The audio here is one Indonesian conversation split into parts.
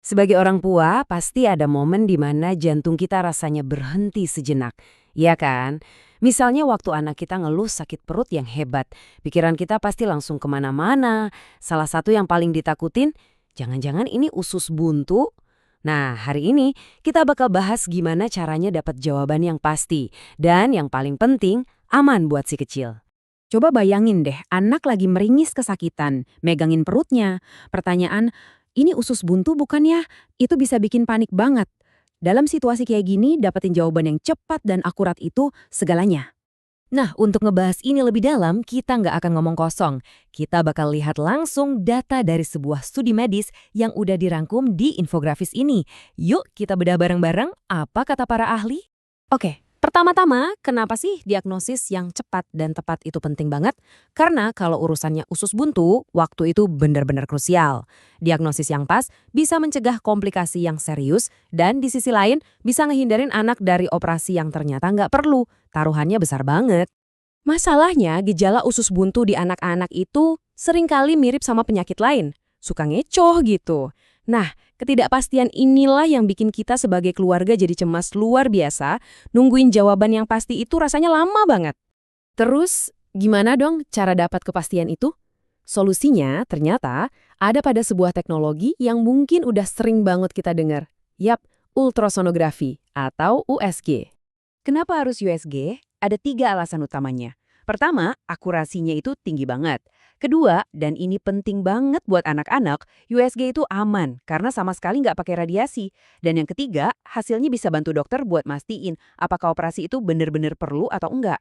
Sebagai orang tua, pasti ada momen di mana jantung kita rasanya berhenti sejenak. Iya kan? Misalnya waktu anak kita ngeluh sakit perut yang hebat, pikiran kita pasti langsung kemana-mana. Salah satu yang paling ditakutin, jangan-jangan ini usus buntu? Nah, hari ini kita bakal bahas gimana caranya dapat jawaban yang pasti. Dan yang paling penting, aman buat si kecil. Coba bayangin deh, anak lagi meringis kesakitan, megangin perutnya. Pertanyaan, ini usus buntu bukan ya? Itu bisa bikin panik banget. Dalam situasi kayak gini, dapetin jawaban yang cepat dan akurat itu segalanya. Nah, untuk ngebahas ini lebih dalam, kita nggak akan ngomong kosong. Kita bakal lihat langsung data dari sebuah studi medis yang udah dirangkum di infografis ini. Yuk, kita bedah bareng-bareng apa kata para ahli. Oke, pertama-tama, kenapa sih diagnosis yang cepat dan tepat itu penting banget? Karena kalau urusannya usus buntu, waktu itu benar-benar krusial. Diagnosis yang pas bisa mencegah komplikasi yang serius dan di sisi lain bisa ngehindarin anak dari operasi yang ternyata nggak perlu. Taruhannya besar banget. Masalahnya, gejala usus buntu di anak-anak itu seringkali mirip sama penyakit lain. Suka ngecoh gitu. Nah, ketidakpastian inilah yang bikin kita sebagai keluarga jadi cemas luar biasa. Nungguin jawaban yang pasti itu rasanya lama banget. Terus, gimana dong cara dapat kepastian itu? Solusinya ternyata ada pada sebuah teknologi yang mungkin udah sering banget kita dengar. Yap, ultrasonografi atau USG. Kenapa harus USG? Ada 3 alasan utamanya. Pertama, akurasinya itu tinggi banget. Kedua, dan ini penting banget buat anak-anak, USG itu aman karena sama sekali nggak pakai radiasi. Dan yang ketiga, hasilnya bisa bantu dokter buat mastiin apakah operasi itu benar-benar perlu atau enggak.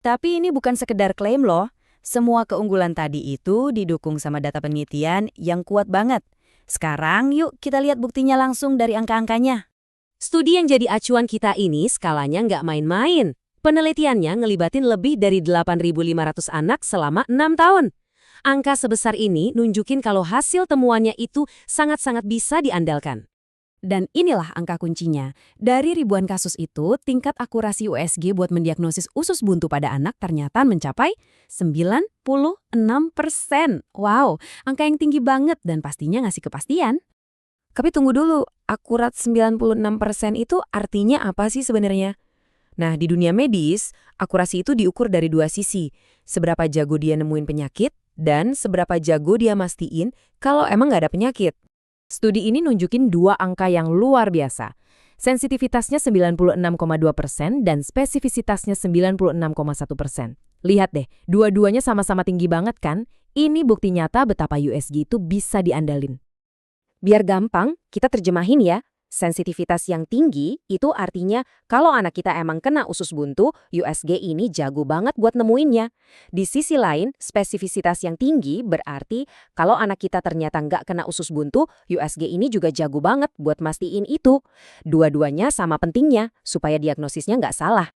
Tapi ini bukan sekedar klaim loh. Semua keunggulan tadi itu didukung sama data penelitian yang kuat banget. Sekarang yuk kita lihat buktinya langsung dari angka-angkanya. Studi yang jadi acuan kita ini skalanya nggak main-main. Penelitiannya ngelibatin lebih dari 8.500 anak selama 6 tahun. Angka sebesar ini nunjukin kalau hasil temuannya itu sangat-sangat bisa diandalkan. Dan inilah angka kuncinya. Dari ribuan kasus itu, tingkat akurasi USG buat mendiagnosis usus buntu pada anak ternyata mencapai 96%. Wow, angka yang tinggi banget dan pastinya ngasih kepastian. Tapi tunggu dulu, akurat 96% itu artinya apa sih sebenarnya? Nah, di dunia medis, akurasi itu diukur dari 2 sisi. Seberapa jago dia nemuin penyakit, dan seberapa jago dia mastiin kalau emang nggak ada penyakit. Studi ini nunjukin 2 angka yang luar biasa. Sensitivitasnya 96,2% dan spesifisitasnya 96,1%. Lihat deh, dua-duanya sama-sama tinggi banget kan? Ini bukti nyata betapa USG itu bisa diandalin. Biar gampang, kita terjemahin ya. Sensitivitas yang tinggi itu artinya kalau anak kita emang kena usus buntu, USG ini jago banget buat nemuinnya. Di sisi lain, spesifisitas yang tinggi berarti kalau anak kita ternyata nggak kena usus buntu, USG ini juga jago banget buat mastiin itu. Dua-duanya sama pentingnya supaya diagnosisnya nggak salah.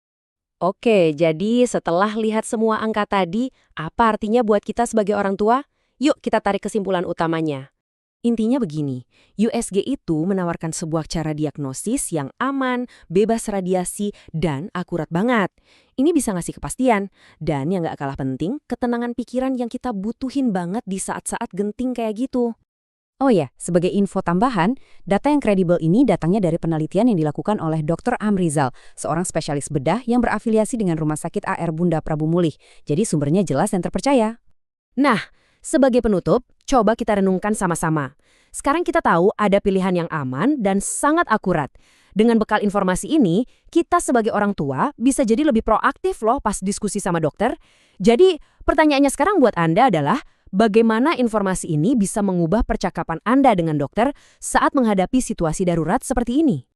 Oke, jadi setelah lihat semua angka tadi, apa artinya buat kita sebagai orang tua? Yuk kita tarik kesimpulan utamanya. Intinya begini, USG itu menawarkan sebuah cara diagnosis yang aman, bebas radiasi, dan akurat banget. Ini bisa ngasih kepastian, dan yang gak kalah penting, ketenangan pikiran yang kita butuhin banget di saat-saat genting kayak gitu. Oh ya, sebagai info tambahan, data yang kredibel ini datangnya dari penelitian yang dilakukan oleh Dr. Amrizal, seorang spesialis bedah yang berafiliasi dengan Rumah Sakit AR Bunda Prabu Mulih. Jadi sumbernya jelas dan terpercaya. Nah, sebagai penutup, coba kita renungkan sama-sama. Sekarang kita tahu ada pilihan yang aman dan sangat akurat. Dengan bekal informasi ini, kita sebagai orang tua bisa jadi lebih proaktif loh pas diskusi sama dokter. Jadi, pertanyaannya sekarang buat Anda adalah, bagaimana informasi ini bisa mengubah percakapan Anda dengan dokter saat menghadapi situasi darurat seperti ini?